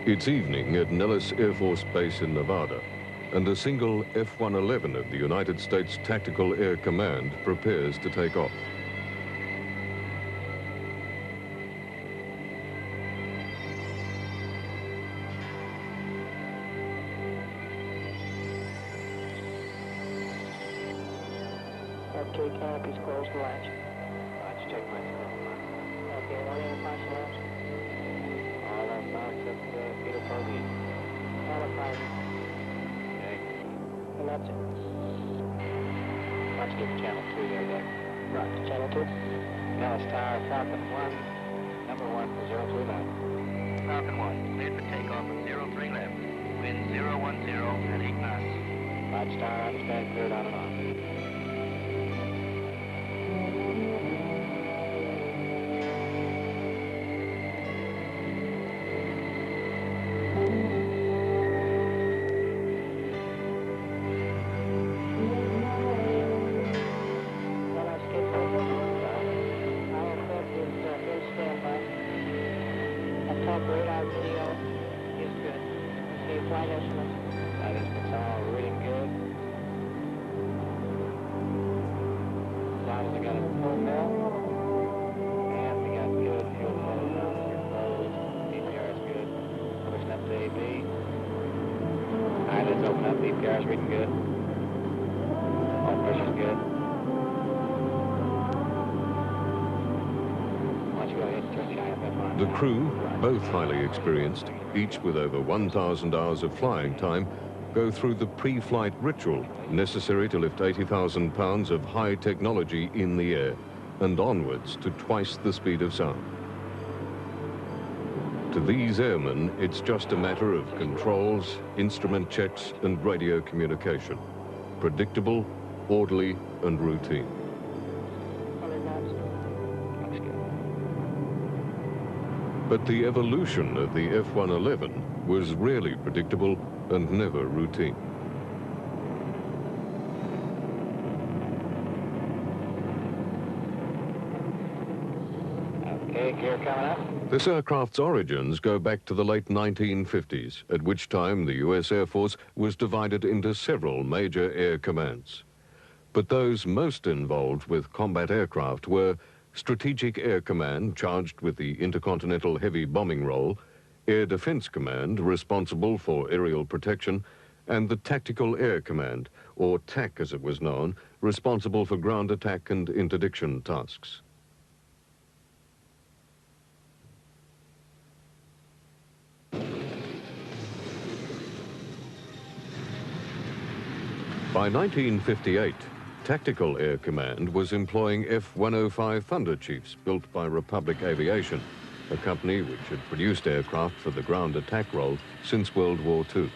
It's evening at Nellis Air Force Base in Nevada, and a single F-111 of the United States Tactical Air Command prepares to take off. Okay, canopy's closed, latch. Latch, check my screen. Okay, what are the flash latch? All that's now except fetal protein. All the fibers. Okay. And that's it. Let's get channel 2 there, Dick. Right, channel 2. Dallas Tower, Falcon 1, number 1 for 039. Falcon 1, cleared for takeoff at 03 left. Wind 010 at 8 knots. Lodge Tower, understand, cleared on and on. Radar video is good. Okay, flight estimates. Flight estimates are all reading good. Sounds we got a full mill. And we got good fuel flow. BPR is good. Pushing up to AB. Alright, let's open up. BPR is reading good. All pressure's good. Why don't you go ahead and turn the IFF on? The crew, both highly experienced, each with over 1,000 hours of flying time, go through the pre-flight ritual necessary to lift 80,000 pounds of high technology in the air and onwards to twice the speed of sound. To these airmen, it's just a matter of controls, instrument checks, and radio communication. Predictable, orderly, and routine. But the evolution of the F-111 was rarely predictable and never routine. Okay, gear coming up. This aircraft's origins go back to the late 1950s, at which time the US Air Force was divided into several major air commands. But those most involved with combat aircraft were Strategic Air Command, charged with the intercontinental heavy bombing role, Air Defense Command, responsible for aerial protection, and the Tactical Air Command, or TAC as it was known, responsible for ground attack and interdiction tasks. By 1958, Tactical Air Command was employing F-105 Thunder Chiefs built by Republic Aviation, a company which had produced aircraft for the ground attack role since World War II.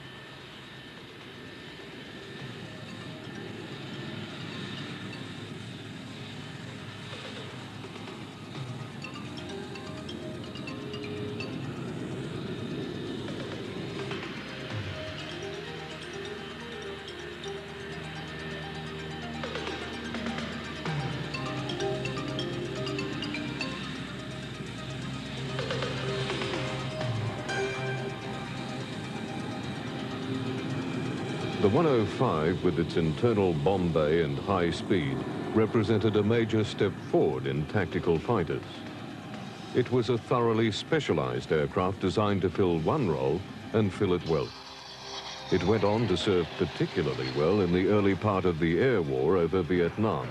The 105, with its internal bomb bay and high speed, represented a major step forward in tactical fighters. It was a thoroughly specialized aircraft designed to fill one role and fill it well. It went on to serve particularly well in the early part of the air war over Vietnam.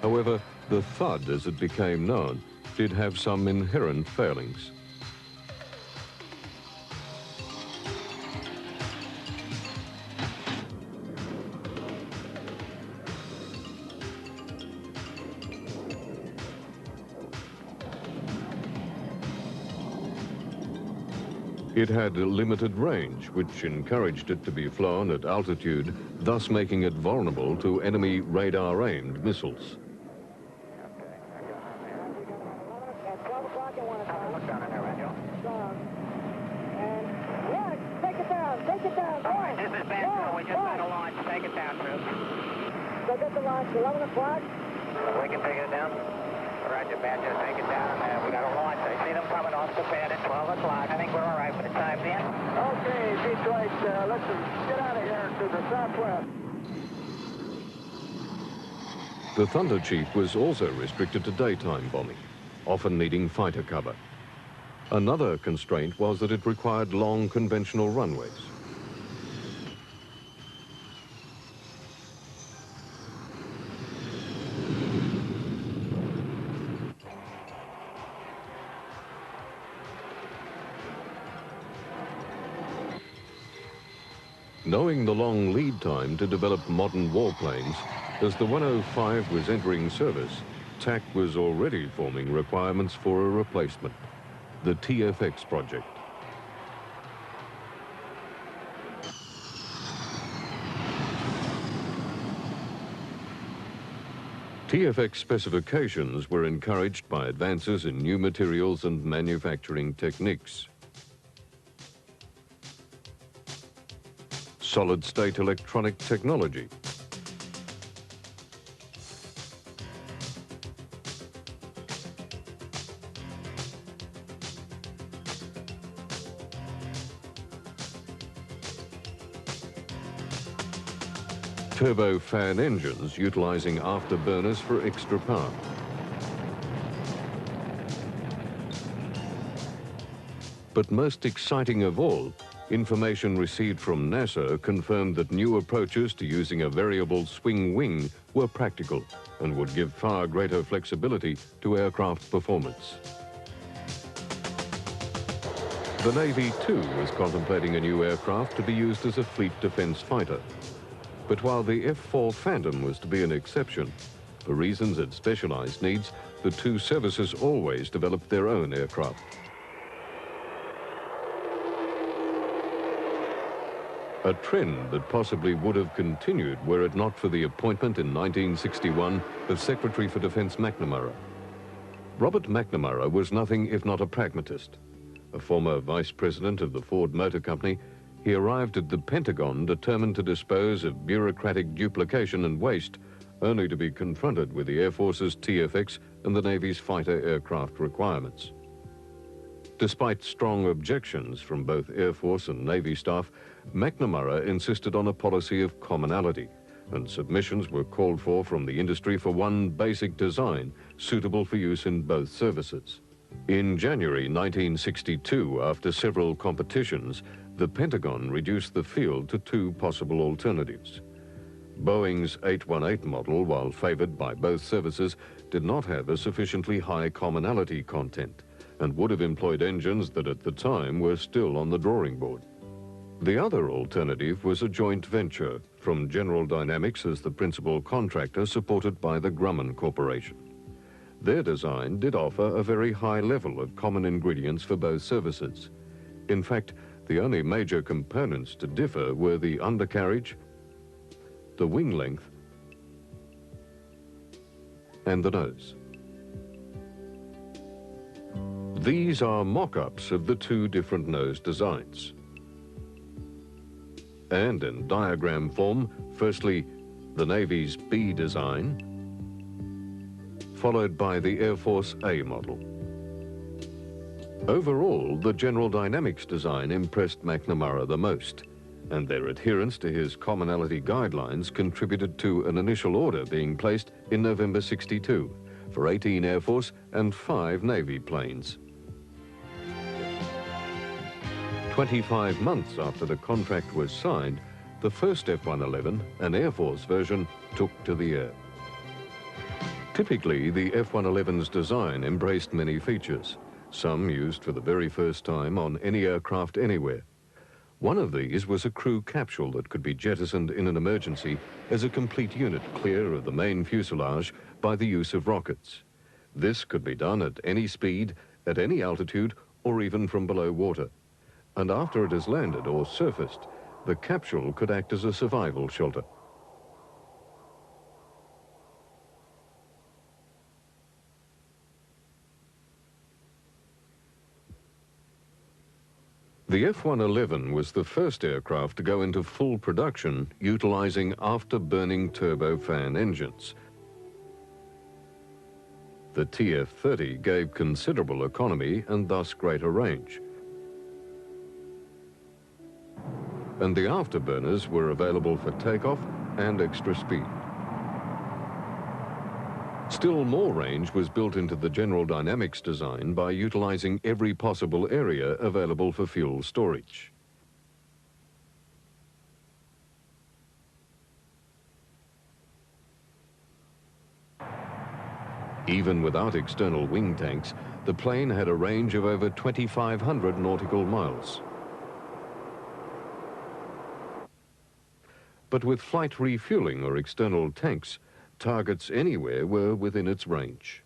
However, the THUD, as it became known, did have some inherent failings. It had a limited range, which encouraged it to be flown at altitude, thus making it vulnerable to enemy radar-aimed missiles. So get the launch, 11 o'clock. We can take it down. Roger, Badger, take it down. We got a launch. I see them coming off the pad at 12 o'clock. I think we're all right for the time being. Okay, Detroit, let's get out of here to the southwest. The Thunder Chief was also restricted to daytime bombing, often needing fighter cover. Another constraint was that it required long conventional runways. Knowing the long lead time to develop modern warplanes, as the 105 was entering service, TAC was already forming requirements for a replacement, the TFX project. TFX specifications were encouraged by advances in new materials and manufacturing techniques. Solid-state electronic technology, turbofan engines utilizing afterburners for extra power. But most exciting of all, information received from NASA confirmed that new approaches to using a variable swing wing were practical and would give far greater flexibility to aircraft performance. The Navy, too, was contemplating a new aircraft to be used as a fleet defense fighter. But while the F-4 Phantom was to be an exception, for reasons it specialized needs, the two services always developed their own aircraft. A trend that possibly would have continued were it not for the appointment in 1961 of Secretary for Defense McNamara. Robert McNamara was nothing if not a pragmatist. A former vice president of the Ford Motor Company, he arrived at the Pentagon determined to dispose of bureaucratic duplication and waste, only to be confronted with the Air Force's TFX and the Navy's fighter aircraft requirements. Despite strong objections from both Air Force and Navy staff, McNamara insisted on a policy of commonality, and submissions were called for from the industry for one basic design suitable for use in both services. In January 1962, after several competitions, the Pentagon reduced the field to two possible alternatives. Boeing's 818 model, while favored by both services, did not have a sufficiently high commonality content and would have employed engines that at the time were still on the drawing board. The other alternative was a joint venture from General Dynamics as the principal contractor, supported by the Grumman Corporation. Their design did offer a very high level of common ingredients for both services. In fact, the only major components to differ were the undercarriage, the wing length, and the nose. These are mock-ups of the two different nose designs. And in diagram form, firstly, the Navy's B design, followed by the Air Force A model. Overall, the General Dynamics design impressed McNamara the most, and their adherence to his commonality guidelines contributed to an initial order being placed in November '62 for 18 Air Force and 5 Navy planes. 25 months after the contract was signed, the first F-111, an Air Force version, took to the air. Typically, the F-111's design embraced many features, some used for the very first time on any aircraft anywhere. One of these was a crew capsule that could be jettisoned in an emergency as a complete unit clear of the main fuselage by the use of rockets. This could be done at any speed, at any altitude, or even from below water. And after it has landed or surfaced, the capsule could act as a survival shelter. The F-111 was the first aircraft to go into full production utilizing afterburning turbofan engines. The TF-30 gave considerable economy and thus greater range. And the afterburners were available for takeoff and extra speed. Still more range was built into the General Dynamics design by utilizing every possible area available for fuel storage. Even without external wing tanks, the plane had a range of over 2,500 nautical miles. But with flight refueling or external tanks, targets anywhere were within its range.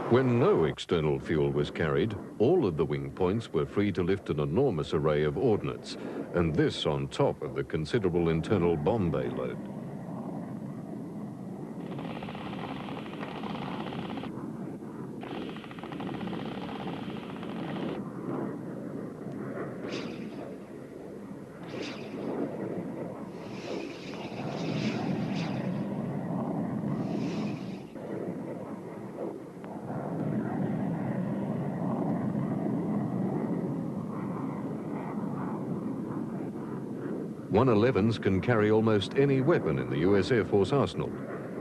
When no external fuel was carried, all of the wing points were free to lift an enormous array of ordnance, and this on top of the considerable internal bomb bay load. .111s can carry almost any weapon in the US Air Force arsenal,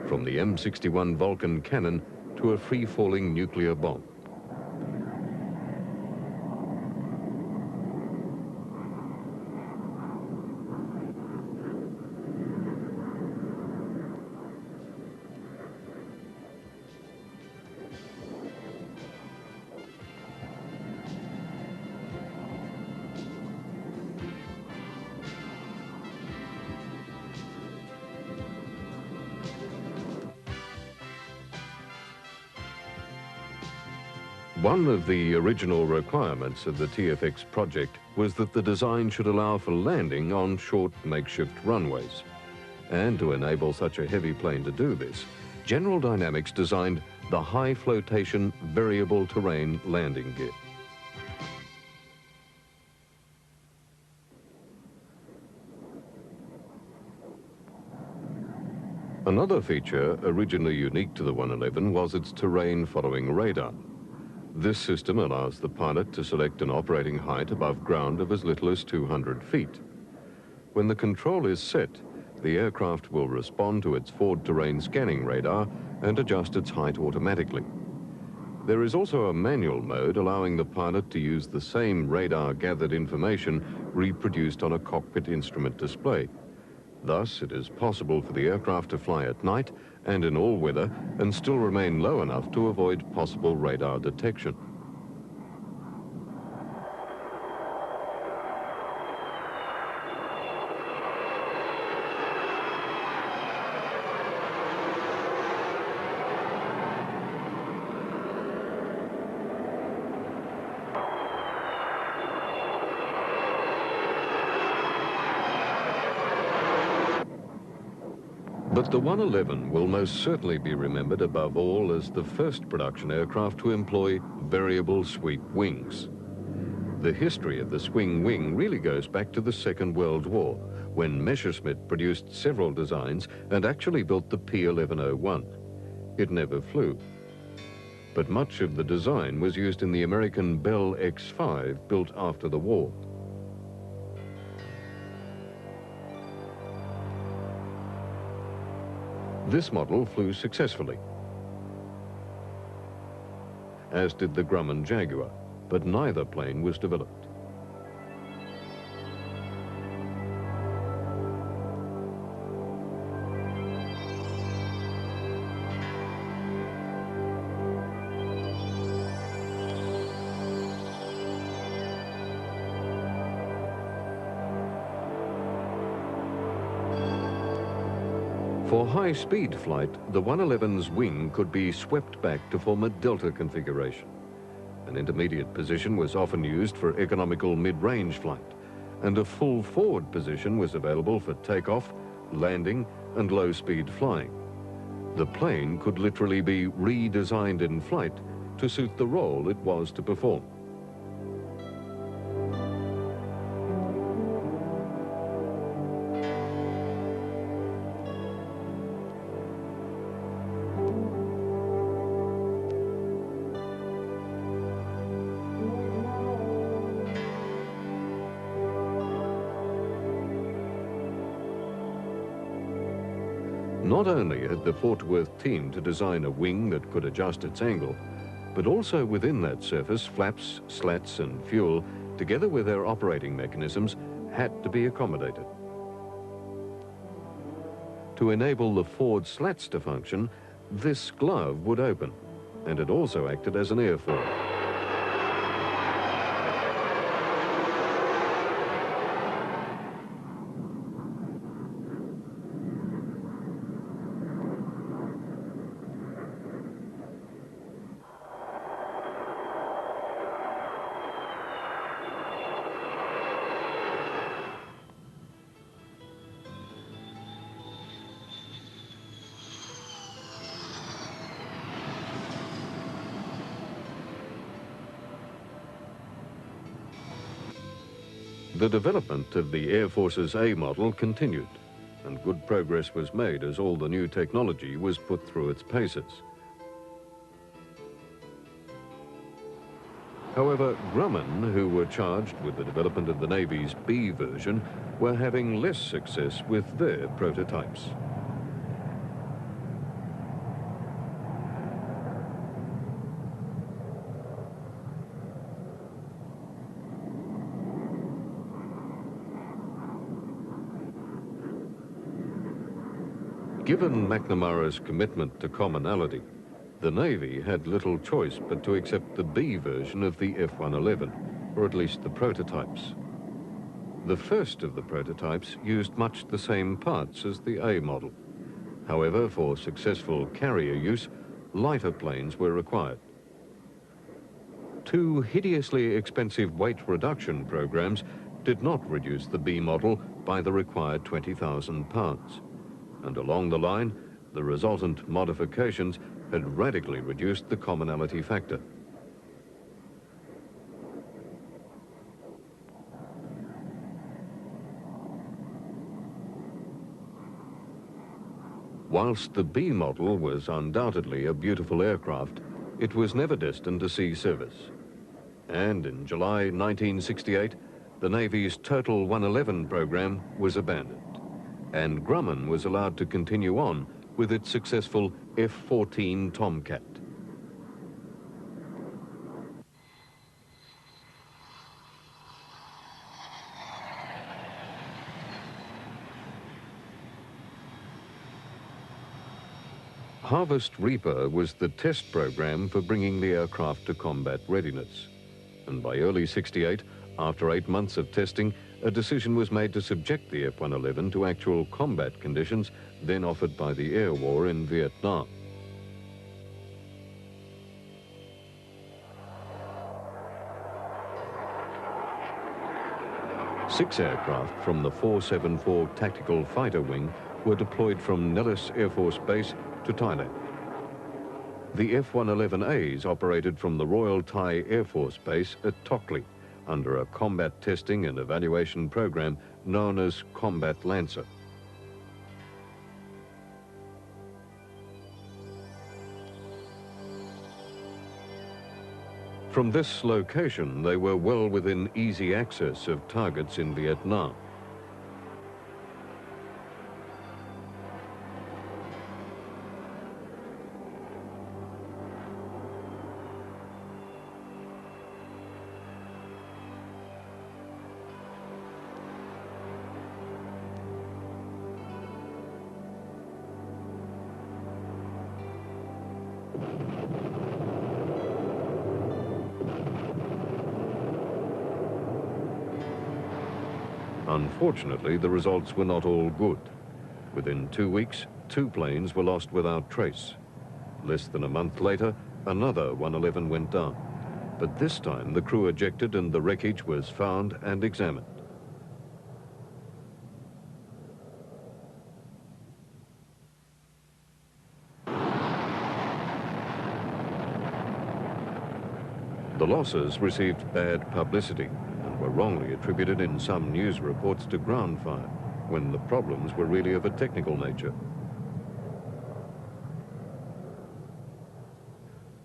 from the M61 Vulcan cannon to a free-falling nuclear bomb. One of the original requirements of the TFX project was that the design should allow for landing on short makeshift runways. And to enable such a heavy plane to do this, General Dynamics designed the high flotation variable terrain landing gear. Another feature originally unique to the 111 was its terrain following radar. This system allows the pilot to select an operating height above ground of as little as 200 feet. When the control is set, the aircraft will respond to its forward terrain scanning radar and adjust its height automatically. There is also a manual mode allowing the pilot to use the same radar-gathered information reproduced on a cockpit instrument display. Thus, it is possible for the aircraft to fly at night and in all weather and still remain low enough to avoid possible radar detection. But the 111 will most certainly be remembered above all as the first production aircraft to employ variable sweep wings. The history of the swing wing really goes back to the Second World War, when Messerschmitt produced several designs and actually built the P1101. It never flew. But much of the design was used in the American Bell X-5 built after the war. This model flew successfully, as did the Grumman Jaguar, but neither plane was developed. For high-speed flight, the 111's wing could be swept back to form a delta configuration. An intermediate position was often used for economical mid-range flight, and a full forward position was available for takeoff, landing, and low-speed flying. The plane could literally be redesigned in flight to suit the role it was to perform. Not only had the Fort Worth team to design a wing that could adjust its angle, but also within that surface, flaps, slats and fuel, together with their operating mechanisms, had to be accommodated. To enable the forward slats to function, this glove would open, and it also acted as an airfoil. The development of the Air Force's A model continued, and good progress was made as all the new technology was put through its paces. However, Grumman, who were charged with the development of the Navy's B version, were having less success with their prototypes. Given McNamara's commitment to commonality, the Navy had little choice but to accept the B version of the F-111, or at least the prototypes. The first of the prototypes used much the same parts as the A model. However, for successful carrier use, lighter planes were required. Two hideously expensive weight reduction programs did not reduce the B model by the required 20,000 pounds. And along the line, the resultant modifications had radically reduced the commonality factor. Whilst the B model was undoubtedly a beautiful aircraft, it was never destined to see service. And in July 1968, the Navy's Total 111 program was abandoned, and Grumman was allowed to continue on with its successful F-14 Tomcat. Harvest Reaper was the test program for bringing the aircraft to combat readiness. And by early '68, after 8 months of testing, a decision was made to subject the F-111 to actual combat conditions then offered by the air war in Vietnam. Six aircraft from the 474 Tactical Fighter Wing were deployed from Nellis Air Force Base to Thailand. The F-111As operated from the Royal Thai Air Force Base at Tockley under a combat testing and evaluation program known as Combat Lancer. From this location, they were well within easy access of targets in Vietnam. Unfortunately, the results were not all good. Within 2 weeks, 2 planes were lost without trace. Less than a month later, another 111 went down. But this time, the crew ejected and the wreckage was found and examined. The losses received bad publicity and were wrongly attributed in some news reports to ground fire, when the problems were really of a technical nature.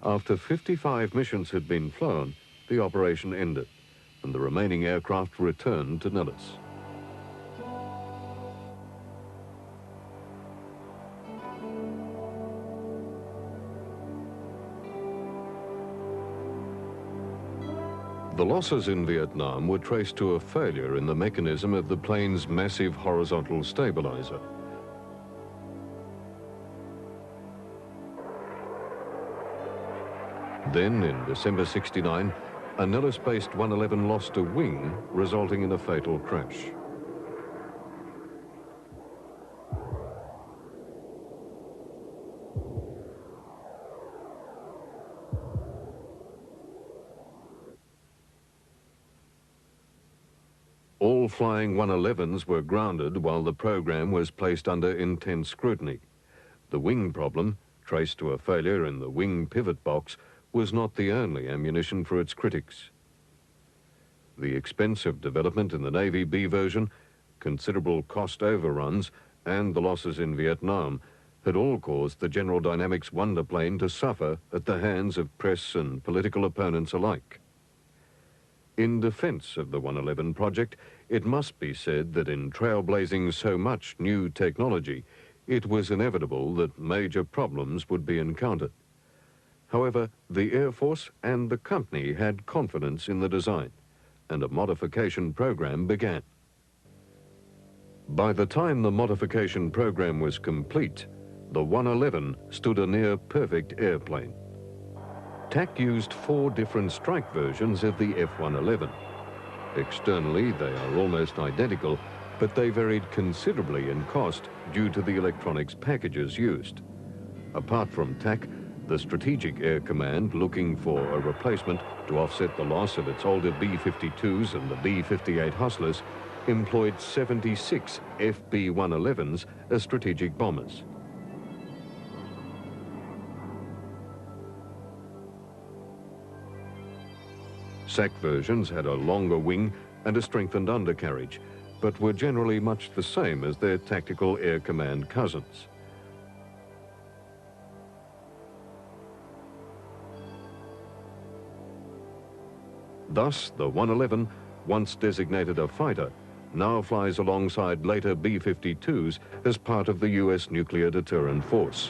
After 55 missions had been flown, the operation ended, and the remaining aircraft returned to Nellis. The losses in Vietnam were traced to a failure in the mechanism of the plane's massive horizontal stabilizer. Then, in December '69, a Nellis-based 111 lost a wing, resulting in a fatal crash. All flying 111s were grounded while the program was placed under intense scrutiny. The wing problem, traced to a failure in the wing pivot box, was not the only ammunition for its critics. The expensive development in the Navy B version, considerable cost overruns, and the losses in Vietnam had all caused the General Dynamics Wonder plane to suffer at the hands of press and political opponents alike. In defense of the 111 project, it must be said that in trailblazing so much new technology, it was inevitable that major problems would be encountered. However, the Air Force and the company had confidence in the design, and a modification program began. By the time the modification program was complete, the 111 stood a near-perfect airplane. TAC used 4 different strike versions of the F-111. Externally, they are almost identical, but they varied considerably in cost due to the electronics packages used. Apart from TAC, the Strategic Air Command, looking for a replacement to offset the loss of its older B-52s and the B-58 Hustlers, employed 76 FB-111s as strategic bombers. SAC versions had a longer wing and a strengthened undercarriage, but were generally much the same as their Tactical Air Command cousins. Thus, the 111, once designated a fighter, now flies alongside later B-52s as part of the US nuclear deterrent force.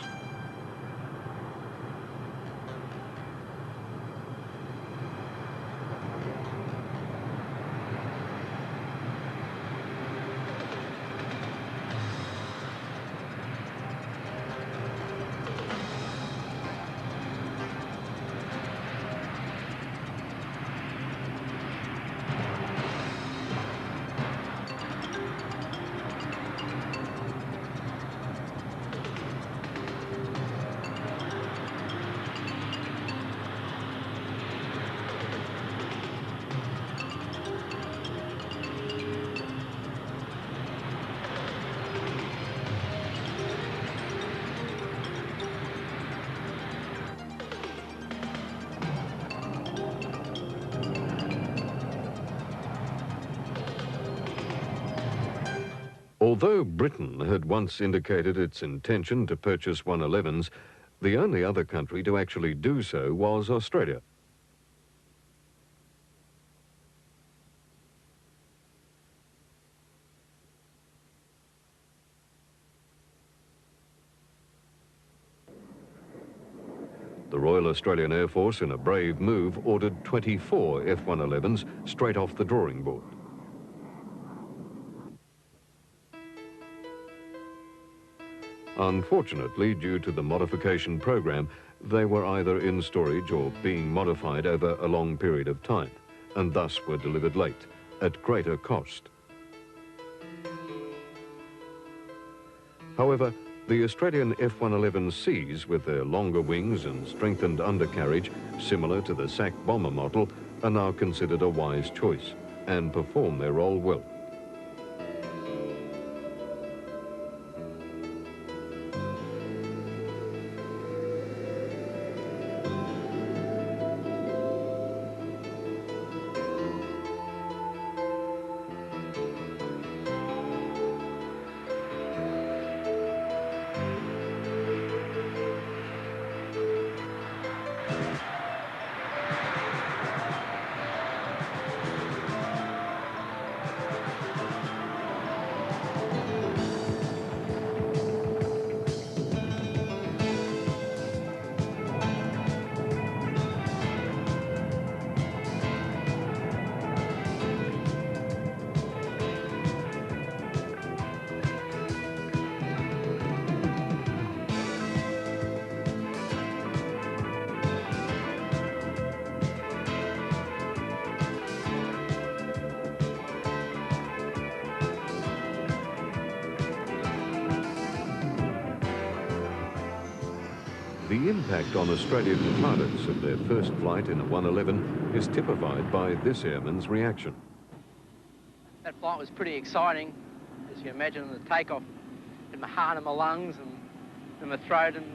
Although Britain had once indicated its intention to purchase 111s, the only other country to actually do so was Australia. The Royal Australian Air Force, in a brave move, ordered 24 F-111s straight off the drawing board. Unfortunately, due to the modification program, they were either in storage or being modified over a long period of time, and thus were delivered late, at greater cost. However, the Australian F-111Cs, with their longer wings and strengthened undercarriage, similar to the SAC bomber model, are now considered a wise choice and perform their role well. The impact on Australian pilots of their first flight in a 111 is typified by this airman's reaction. That flight was pretty exciting. As you can imagine, the takeoff in my heart and my lungs and in my throat and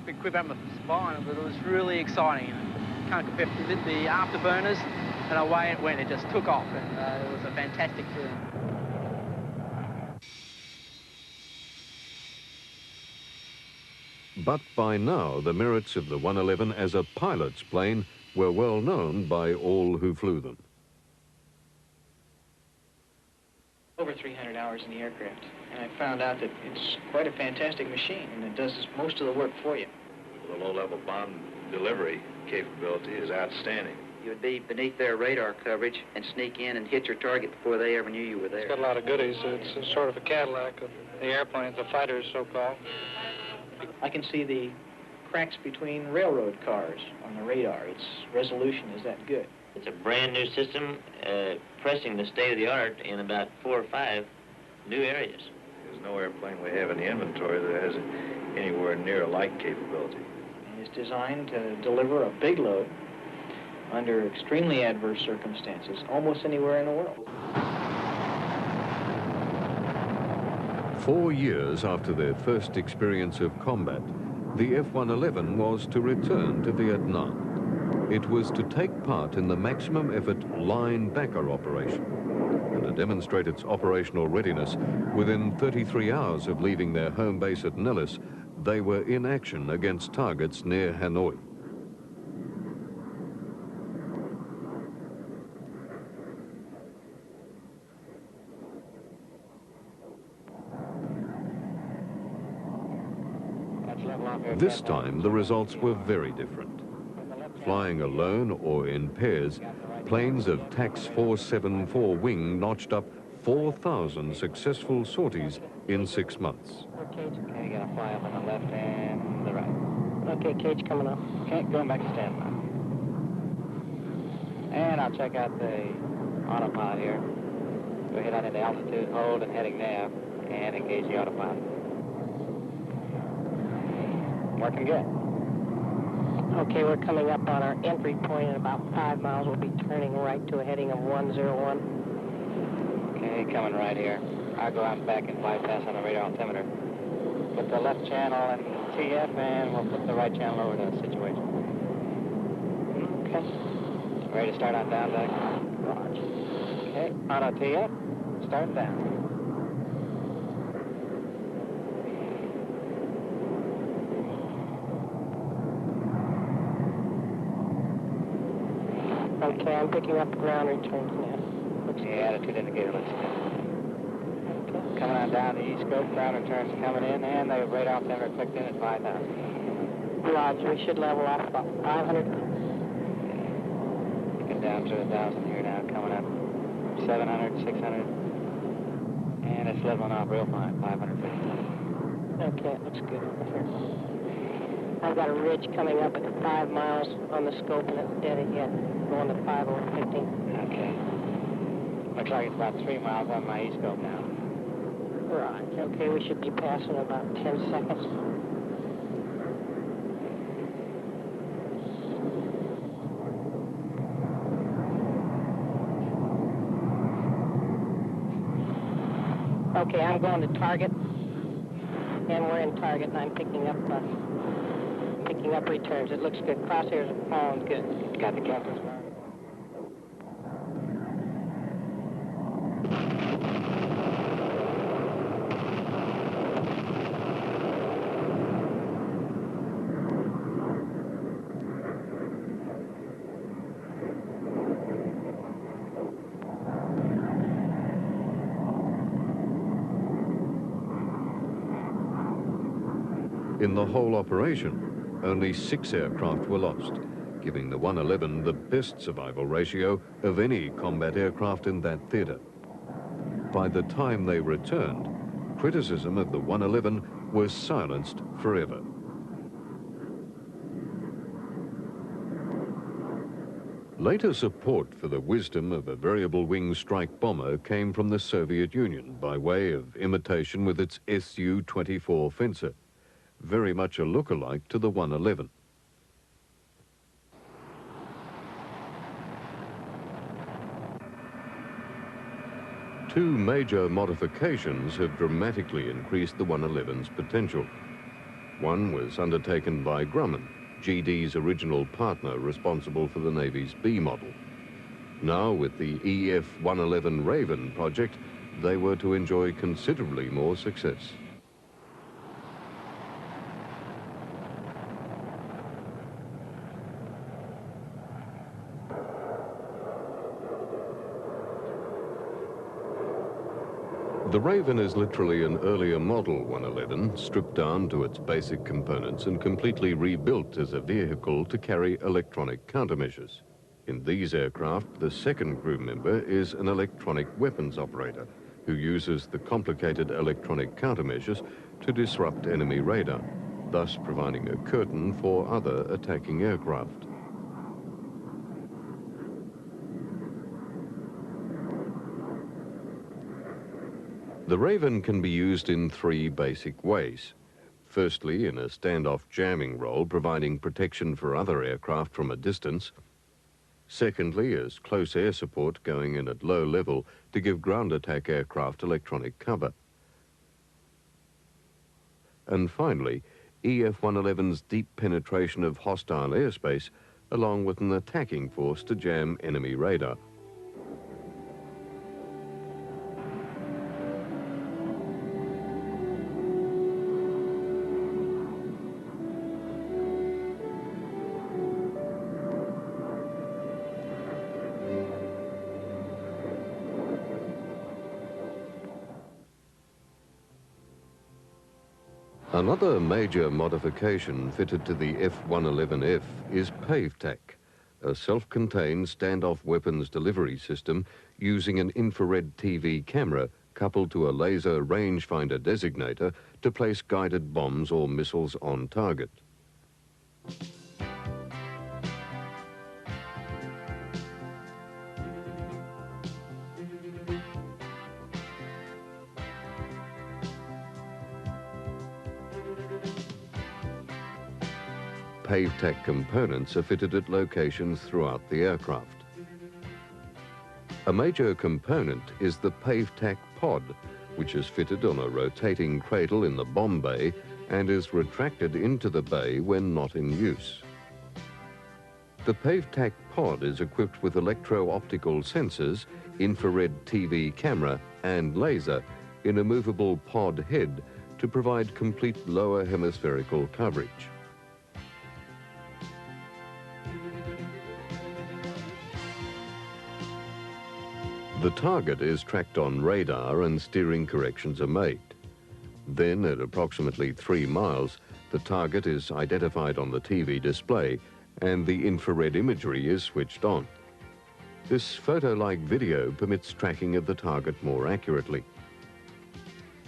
big quiver up my spine, but it was really exciting. Can't compare. We did the afterburners and away it went. It just took off and it was a fantastic feeling. But by now, the merits of the 111 as a pilot's plane were well known by all who flew them. Over 300 hours in the aircraft, and I found out that it's quite a fantastic machine, and it does most of the work for you. The low-level bomb delivery capability is outstanding. You would be beneath their radar coverage and sneak in and hit your target before they ever knew you were there. It's got a lot of goodies. It's sort of a Cadillac of the airplanes, the fighters, so-called. I can see the cracks between railroad cars on the radar. Its resolution is that good. It's a brand new system, pressing the state-of-the-art in about 4 or 5 new areas. There's no airplane we have in the inventory that has anywhere near a like capability. And it's designed to deliver a big load under extremely adverse circumstances, almost anywhere in the world. 4 years after their first experience of combat, the F-111 was to return to Vietnam. It was to take part in the maximum effort line-backer operation and to demonstrate its operational readiness. Within 33 hours of leaving their home base at Nellis, they were in action against targets near Hanoi. This time, the results were very different. Flying alone or in pairs, planes of TAX 474 wing notched up 4,000 successful sorties in 6 months. Okay, Okay, got to fly up on the left and the right. okay, cage coming up. Okay, going back to standby. And I'll check out the autopilot here. Go hit on into altitude, hold, and heading nav, and engage the autopilot. Working good. Okay, we're coming up on our entry point in about 5 miles. We'll be turning right to a heading of 101. Okay, coming right here. I'll go out and back and bypass on the radar altimeter. Put the left channel in TF, and we'll put the right channel over to the situation. Okay. Ready to start on down, Doug? Roger. Okay, auto TF, starting down. Okay, I'm picking up the ground returns now. Looks Yeah, attitude indicator looks good. Coming on down the E-scope, ground returns coming in, and the radar altimeter clicked in at 5,000. Roger, we should level off about 500. Looking down to 1,000 here now, coming up 700, 600, and it's leveling off real fine, 550. Okay, it looks good over here. I've got a ridge coming up at 5 miles on the scope, and it's dead ahead, going to 5 over 15. Okay. Looks like it's about 3 miles on my E-scope now. Right, okay, we should be passing about 10 seconds. Okay, I'm going to target, and we're in target, and I'm picking up returns. It looks good. Crosshairs are falling good. Got the captain's mark. In the whole operation, only 6 aircraft were lost, giving the 111 the best survival ratio of any combat aircraft in that theater. By the time they returned, criticism of the 111 was silenced forever. Later support for the wisdom of a variable wing strike bomber came from the Soviet Union by way of imitation with its Su-24 Fencer. very much a look-alike to the 111. Two major modifications have dramatically increased the 111's potential. One was undertaken by Grumman, GD's original partner responsible for the Navy's B model. Now, with the EF-111 Raven project, they were to enjoy considerably more success. The Raven is literally an earlier model 111, stripped down to its basic components and completely rebuilt as a vehicle to carry electronic countermeasures. In these aircraft, the second crew member is an electronic weapons operator who uses the complicated electronic countermeasures to disrupt enemy radar, thus providing a curtain for other attacking aircraft. The Raven can be used in three basic ways. Firstly, in a standoff jamming role, providing protection for other aircraft from a distance. Secondly, as close air support going in at low level to give ground attack aircraft electronic cover. And finally, EF-111's deep penetration of hostile airspace, along with an attacking force to jam enemy radar. Another major modification fitted to the F-111F is PaveTac, a self-contained standoff weapons delivery system using an infrared TV camera coupled to a laser rangefinder designator to place guided bombs or missiles on target. PaveTac components are fitted at locations throughout the aircraft. A major component is the PaveTac pod, which is fitted on a rotating cradle in the bomb bay and is retracted into the bay when not in use. The PaveTac pod is equipped with electro-optical sensors, infrared TV camera and laser in a movable pod head to provide complete lower hemispherical coverage. The target is tracked on radar and steering corrections are made. Then, at approximately 3 miles, the target is identified on the TV display and the infrared imagery is switched on. This photo-like video permits tracking of the target more accurately.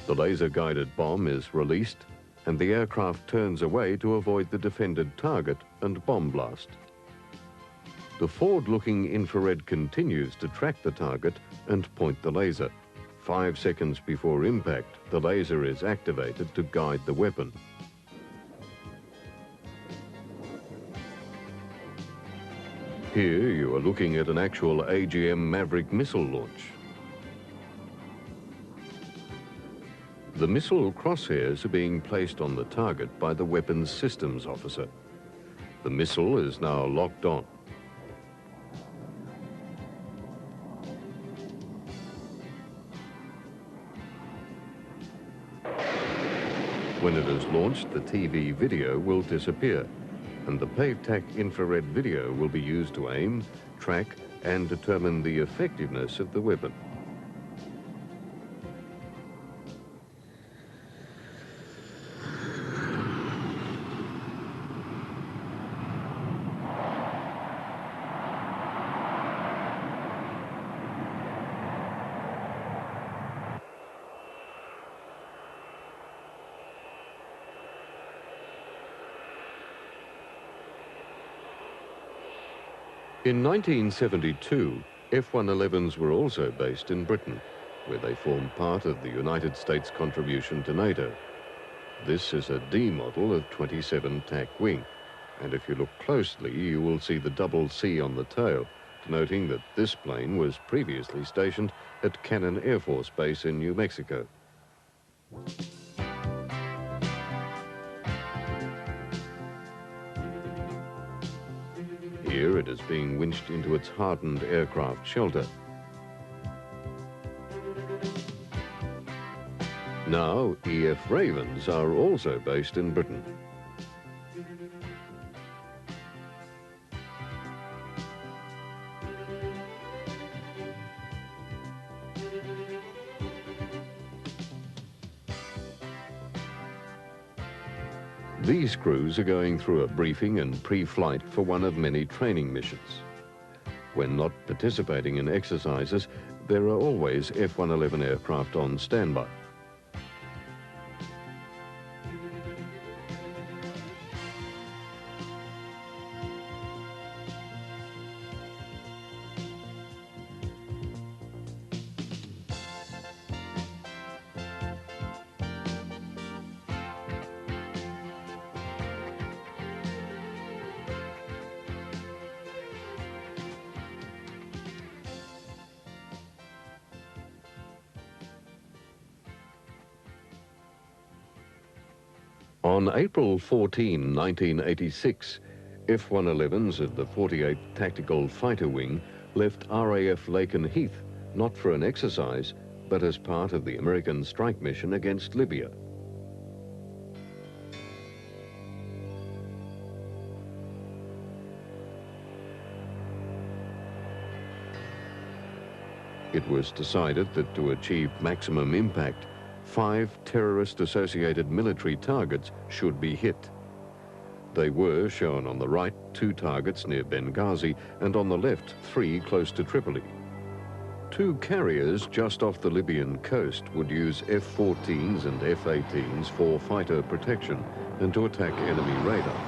The laser-guided bomb is released and the aircraft turns away to avoid the defended target and bomb blast. The forward-looking infrared continues to track the target and point the laser. 5 seconds before impact, the laser is activated to guide the weapon. Here you are looking at an actual AGM Maverick missile launch. The missile crosshairs are being placed on the target by the weapons systems officer. The missile is now locked on. When it is launched, the TV video will disappear, and the PaveTac infrared video will be used to aim, track, and determine the effectiveness of the weapon. In 1972, F-111s were also based in Britain, where they formed part of the United States contribution to NATO. This is a D model of 27 tack wing, and if you look closely, you will see the double C on the tail, denoting that this plane was previously stationed at Cannon Air Force Base in New Mexico. Here it is being winched into its hardened aircraft shelter. Now, EF Ravens are also based in Britain. These crews are going through a briefing and pre-flight for one of many training missions. When not participating in exercises, there are always F-111 aircraft on standby. On April 14, 1986, F-111s of the 48th Tactical Fighter Wing left RAF Lakenheath, not for an exercise, but as part of the American strike mission against Libya. It was decided that to achieve maximum impact, 5 terrorist-associated military targets should be hit. They were shown on the right, 2 targets near Benghazi, and on the left, 3 close to Tripoli. 2 carriers just off the Libyan coast would use F-14s and F-18s for fighter protection and to attack enemy radar.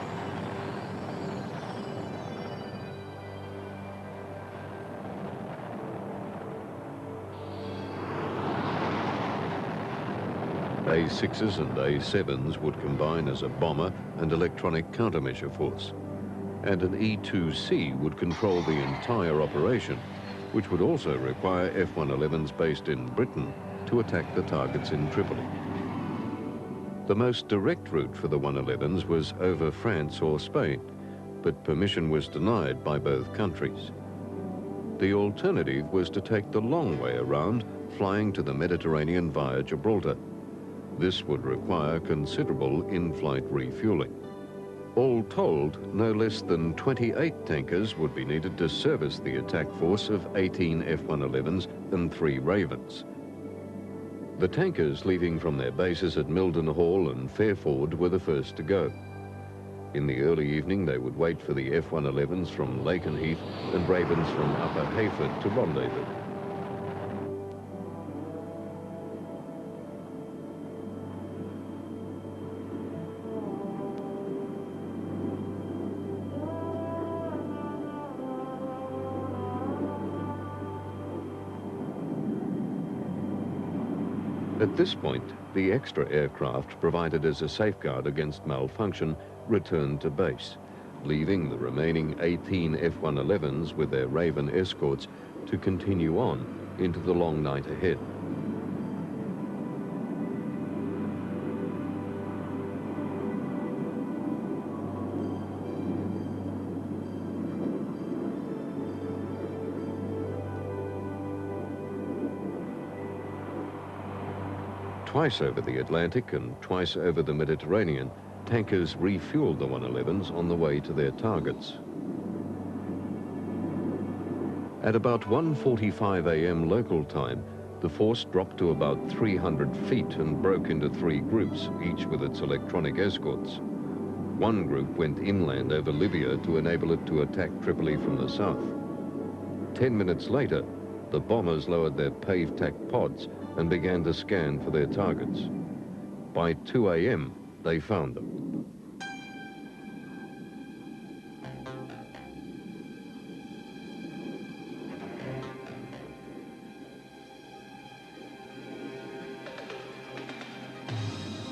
A-6s and A-7s would combine as a bomber and electronic countermeasure force, and an E-2C would control the entire operation, which would also require F-111s based in Britain to attack the targets in Tripoli. The most direct route for the 111s was over France or Spain, but permission was denied by both countries. The alternative was to take the long way around, flying to the Mediterranean via Gibraltar. This would require considerable in-flight refueling. All told, no less than 28 tankers would be needed to service the attack force of 18 F-111s and 3 Ravens. The tankers leaving from their bases at Mildenhall and Fairford were the first to go. In the early evening, they would wait for the F-111s from Lakenheath and Ravens from Upper Hayford to rendezvous. At this point, the extra aircraft provided as a safeguard against malfunction returned to base, leaving the remaining 18 F-111s with their Raven escorts to continue on into the long night ahead. Twice over the Atlantic and twice over the Mediterranean, tankers refueled the 111s on the way to their targets. At about 1:45 a.m. local time, the force dropped to about 300 feet and broke into 3 groups, each with its electronic escorts. One group went inland over Libya to enable it to attack Tripoli from the south. 10 minutes later, the bombers lowered their pave-tack pods and began to scan for their targets. By 2 a.m., they found them.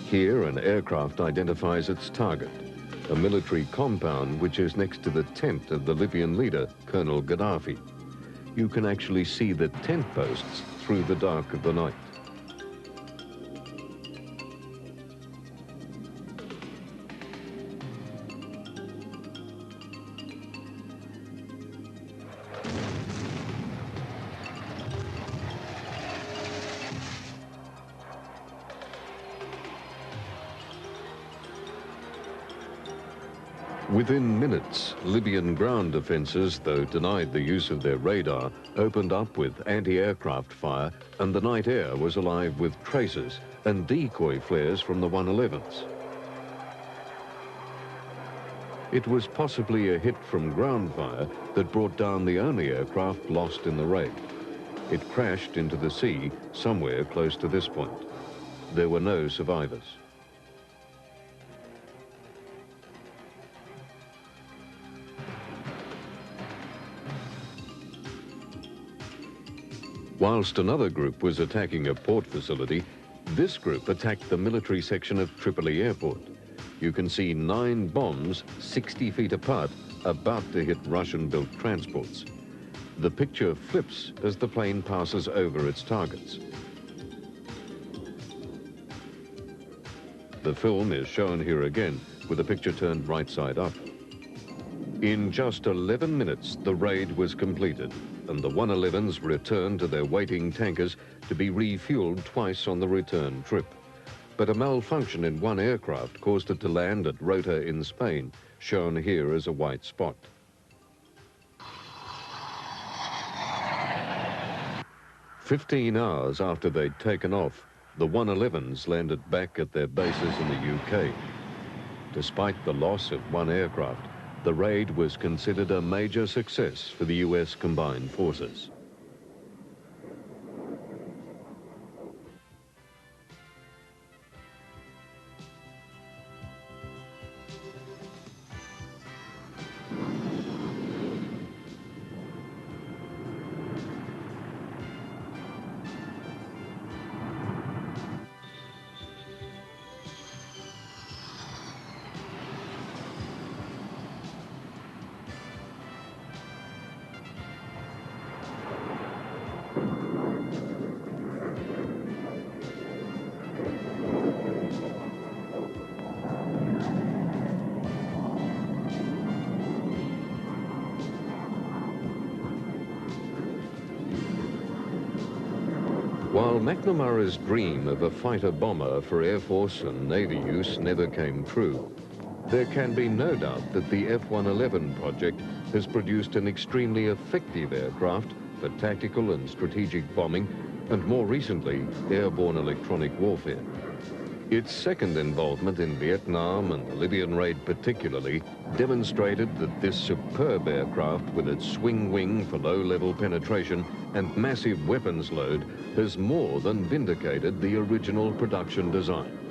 Here, an aircraft identifies its target, a military compound which is next to the tent of the Libyan leader, Colonel Gaddafi. You can actually see the tent posts through the dark of the night. Within minutes, Libyan ground defences, though denied the use of their radar, opened up with anti-aircraft fire, and the night air was alive with tracers and decoy flares from the 111s. It was possibly a hit from ground fire that brought down the only aircraft lost in the raid. It crashed into the sea somewhere close to this point. There were no survivors. Whilst another group was attacking a port facility, this group attacked the military section of Tripoli Airport. You can see 9 bombs 60 feet apart about to hit Russian-built transports. The picture flips as the plane passes over its targets. The film is shown here again, with the picture turned right side up. In just 11 minutes, the raid was completed, and the 111s returned to their waiting tankers to be refueled twice on the return trip. But a malfunction in one aircraft caused it to land at Rota in Spain, shown here as a white spot. "15 hours after they'd taken off, the 111s landed back at their bases in the UK. Despite the loss of one aircraft, the raid was considered a major success for the US combined forces. While McNamara's dream of a fighter bomber for Air Force and Navy use never came true, there can be no doubt that the F-111 project has produced an extremely effective aircraft for tactical and strategic bombing, and more recently, airborne electronic warfare. Its second involvement in Vietnam and the Libyan raid particularly demonstrated that this superb aircraft, with its swing wing for low-level penetration and massive weapons load, has more than vindicated the original production design.